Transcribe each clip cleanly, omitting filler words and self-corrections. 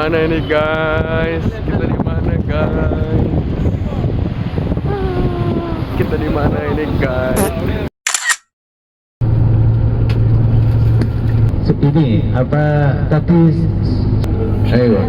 mana ini guys? Kita di mana guys? Kita di mana ini guys? Ini apa tadi? Ayo.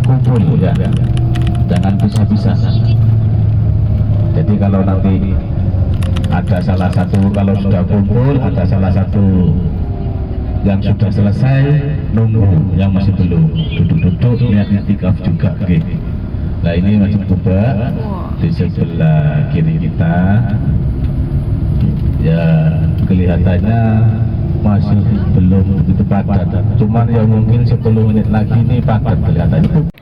Kumpul ya, jangan bisa-bisa. Jadi kalau nanti ada salah satu, kalau sudah kumpul ada salah satu yang sudah selesai, nunggu yang masih belum duduk-duduk niat i'tikaf juga. Oke. Nah ini masih buka di sebelah kiri kita ya, kelihatannya masih belum begitu padat, cuman ya mungkin 10 menit lagi ini padat kelihatannya.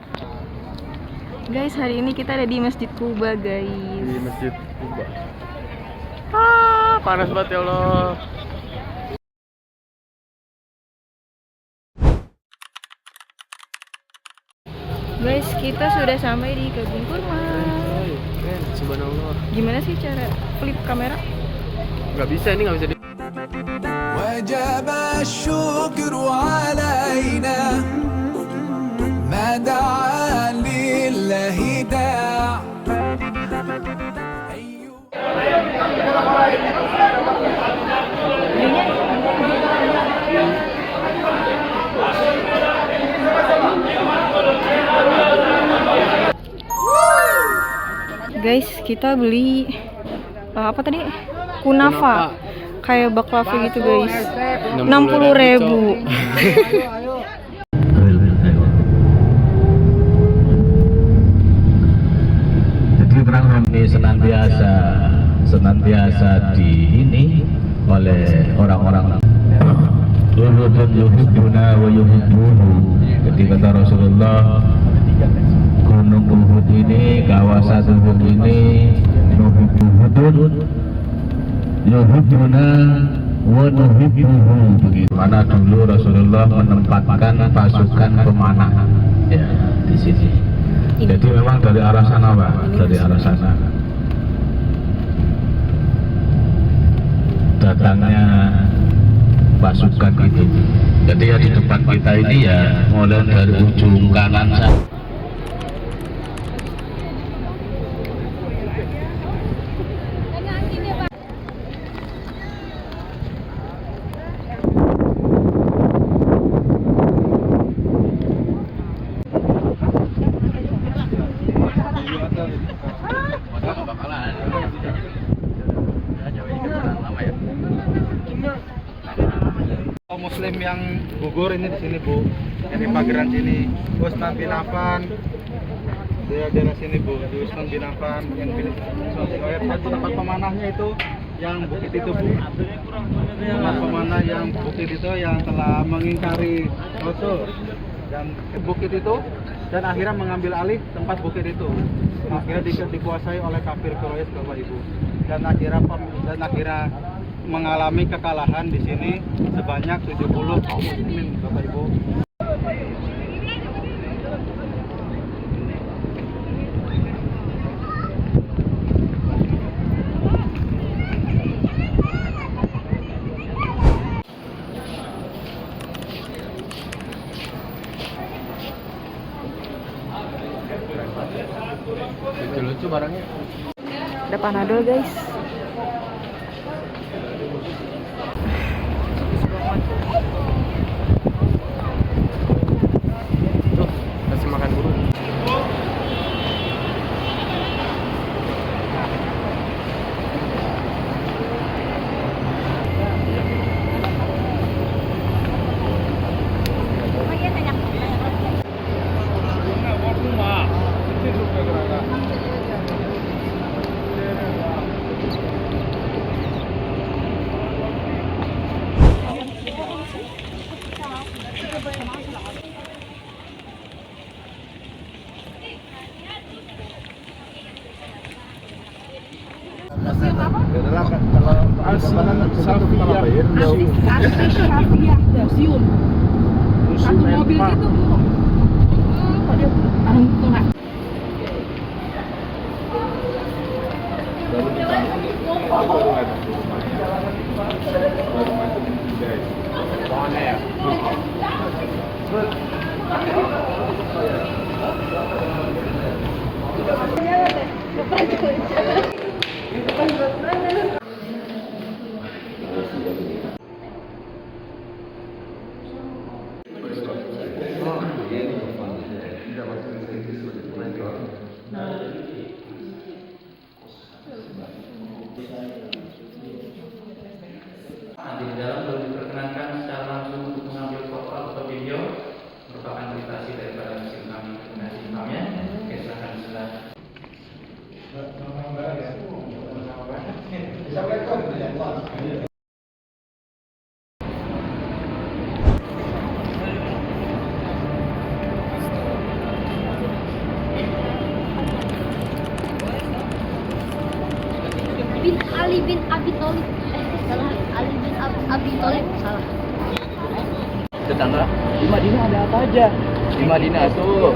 Guys, hari ini kita ada di Masjid Kuba guys. Di Masjid Kuba. Panas banget ya Allah. Guys, kita sudah sampai di kebun kurma. Subhanallah. Gimana sih cara flip kamera? Nggak bisa, ini nggak bisa di. وجب الشكر علينا ما دعا لله داع. Guys, kita beli apa tadi? Kunafa. Kayak baklava gitu guys. 60.000. Jadi perang ini senantiasa di ini oleh orang-orang. Yuhibbuna wa yuhibbuhu. Jadi kata Rasulullah, Gunung Uhud ini, kawasan Uhud ini, nuhibbuhudun yuhibbuna wa nuhibbuhu. Begitu. Mana dulu Rasulullah menempatkan pasukan pemanah ya di sini. Jadi memang dari arah sana Pak, dari arah sana datangnya pasukan itu. Jadi ya di depan kita ini ya mulai dari ujung kanan sana. Muslim yang gugur ini di sini Bu, ini pageran sini, Utsman bin Affan, daerah sini Bu, di Utsman bin Affan yang tempat pemanahnya itu yang bukit itu Bu, tempat pemanah yang bukit itu yang telah mengingkari Rasul dan bukit itu dan akhirnya mengambil alih tempat bukit itu, akhirnya dikuasai oleh kafir Quraisy Bapak Ibu dan akhirnya mengalami kekalahan di sini sebanyak 70 kaum muslimin Bapak Ibu. Lucu-lucu barangnya. Ada panadol guys. Tuh, kasih makan burung. Asli Syafiah museum. Satu mobil gitu bu. Tengah. Nanti di dalam belum diperkenankan secara langsung untuk mengambil foto atau video merupakan privasi daripada mesin kami. Mesin kami ya, silakan silakan. Bin Ali bin Abi Thalib. Salah. Ali bin Abi Thalib. Salah. Tetangga di Madinah ada apa aja? Di Madinah tuh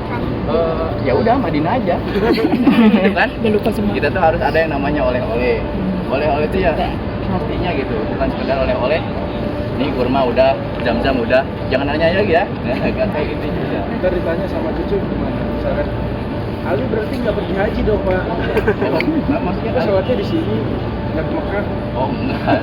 ya udah Madinah aja. Gitu kan? Kita tuh harus ada yang namanya oleh-oleh. Oleh-oleh itu ya artinya gitu, bukan sekedar oleh-oleh. Ini kurma udah, jam-jam udah, jangan nanya lagi ya. Gak kayak gitu juga. Ntar ditanya sama cucu gimana? Misalkan Ali berarti nggak pergi haji dong pak? Oh, maksudnya Kita sholatnya di sini, nggak ke Mekah. oh enggak.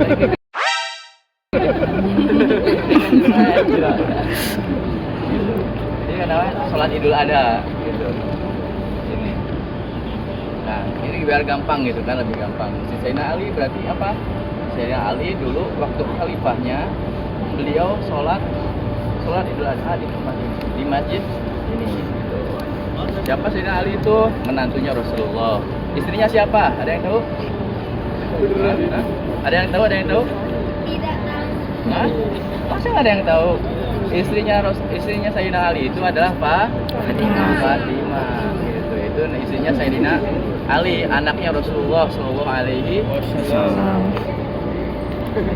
Ini kan namanya sholat Idul Adha gitu. Ini. Nah, ini biar gampang gitu kan, lebih gampang. Si Sayyidina Ali berarti apa? Sayyidina Ali dulu waktu khalifahnya beliau sholat Idul Adha di tempat ini, di masjid ini. Gitu. Siapa Sayyidina Ali itu? Menantunya Rasulullah. Istrinya siapa? Ada yang tahu? Hah? Ada yang tahu? Ada yang tahu? Tidak tahu. Hah? Masa nggak ada yang tahu? Istrinya Sayyidina Ali itu adalah Fatimah. Gitu. Itu istrinya Sayyidina Ali, anaknya Rasulullah Shallallahu Alaihi Wasallam.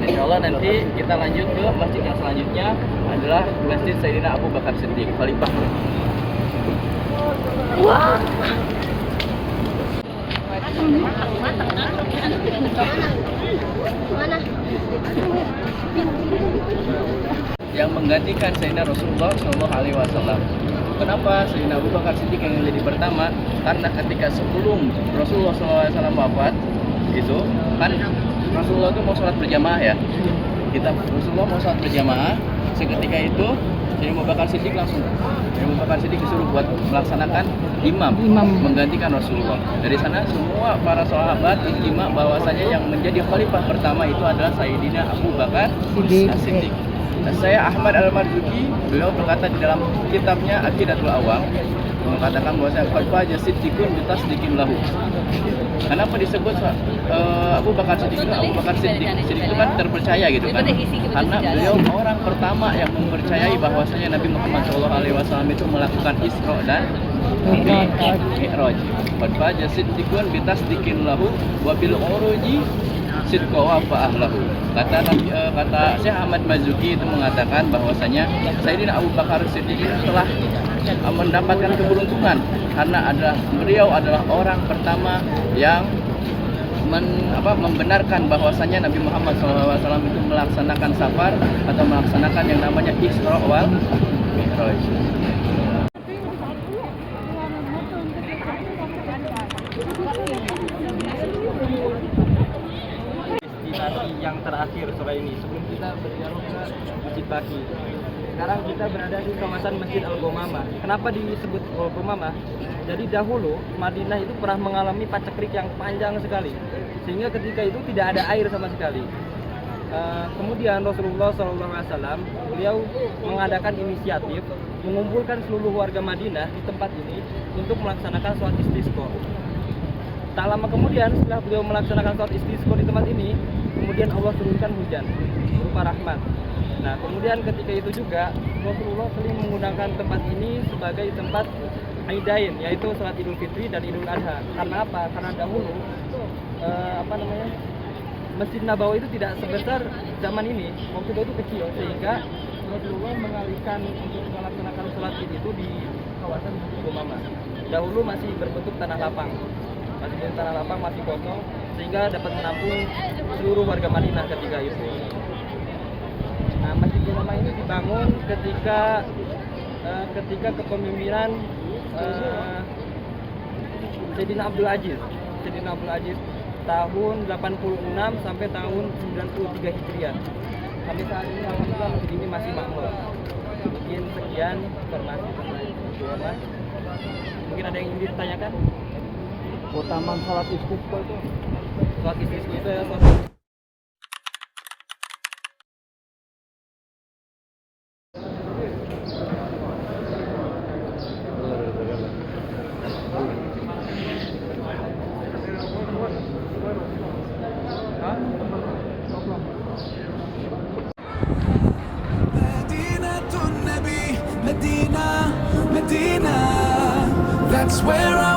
Insya Allah nanti kita lanjut ke masjid yang selanjutnya adalah Masjid Sayyidina Abu Bakar Siddiq, Khalifah. Wah. Mana? Yang menggantikan Sayyidina Rasulullah Shallallahu Alaihi Wasallam. Kenapa Sayyidina Abu Bakar Siddiq yang jadi pertama? Karena ketika sebelum Rasulullah SAW wafat, itu kan Rasulullah itu mau sholat berjamaah ya. Rasulullah mau sholat berjamaah. Seketika itu Sayyidina Abu Bakar Siddiq disuruh buat melaksanakan imam, menggantikan Rasulullah. Dari sana semua para sahabat ijma bahwasanya yang menjadi khalifah pertama itu adalah Sayyidina Abu Bakar Siddiq. Saya Ahmad Al-Marzuki, beliau berkata di dalam kitabnya Aqidatul Awam, mengatakan bahwa khalifah Siddiqun bitasdiqin lahu. Kenapa disebut Abu Bakar Siddiq? Abu Bakar Siddiq itu kan terpercaya gitu kan, karena beliau orang pertama yang mempercayai bahwasanya Nabi Muhammad SAW itu melakukan Isra dan Mi'raj. Khalifah Siddiqun bitasdiqin lahu wa bil uruji sidqa wa fa'ahlahu. Kata Syekh Ahmad Marzuki itu mengatakan bahwasanya Sayyidina Abu Bakar Siddiq telah mendapatkan keberuntungan karena beliau adalah orang pertama yang membenarkan bahwasanya Nabi Muhammad SAW itu melaksanakan safar atau melaksanakan yang namanya Isra wal Mi'raj. Yang terakhir sore ini sebelum kita berdialog ke Masjid Baqi. Sekarang kita berada di kawasan Masjid Al-Ghamamah. Kenapa disebut Al-Ghamamah? Jadi dahulu Madinah itu pernah mengalami paceklik yang panjang sekali, sehingga ketika itu tidak ada air sama sekali. Kemudian Rasulullah SAW beliau mengadakan inisiatif mengumpulkan seluruh warga Madinah di tempat ini untuk melaksanakan sholat istisqa. Tak lama kemudian setelah beliau melaksanakan sholat istisqa di tempat ini, kemudian Allah turunkan hujan berupa rahmat. Nah, kemudian ketika itu juga Rasulullah sering menggunakan tempat ini sebagai tempat Aidain, yaitu sholat Idul Fitri dan Idul Adha. Karena apa? Karena dahulu Masjid Nabawi itu tidak sebesar zaman ini. Waktu itu kecil, sehingga Rasulullah mengalihkan untuk melaksanakan sholat id itu di kawasan Masjid Umamah. Dahulu masih berbentuk tanah lapang, masih kosong, sehingga dapat menampung seluruh warga Madinah ketika itu. Nah, Masjid Umamah ini dibangun ketika kepemimpinan Sayyidina Abdul Aziz tahun 86 sampai tahun 93 Hijriah. Sampai saat ini alhamdulillah masjid ini masih makmur. Mungkin sekian informasi tentang Umamah. Mungkin ada yang ingin ditanyakan? Utaman sholat istisqa itu. Sholat istisqa itu ya, sholat. Medina, that's where I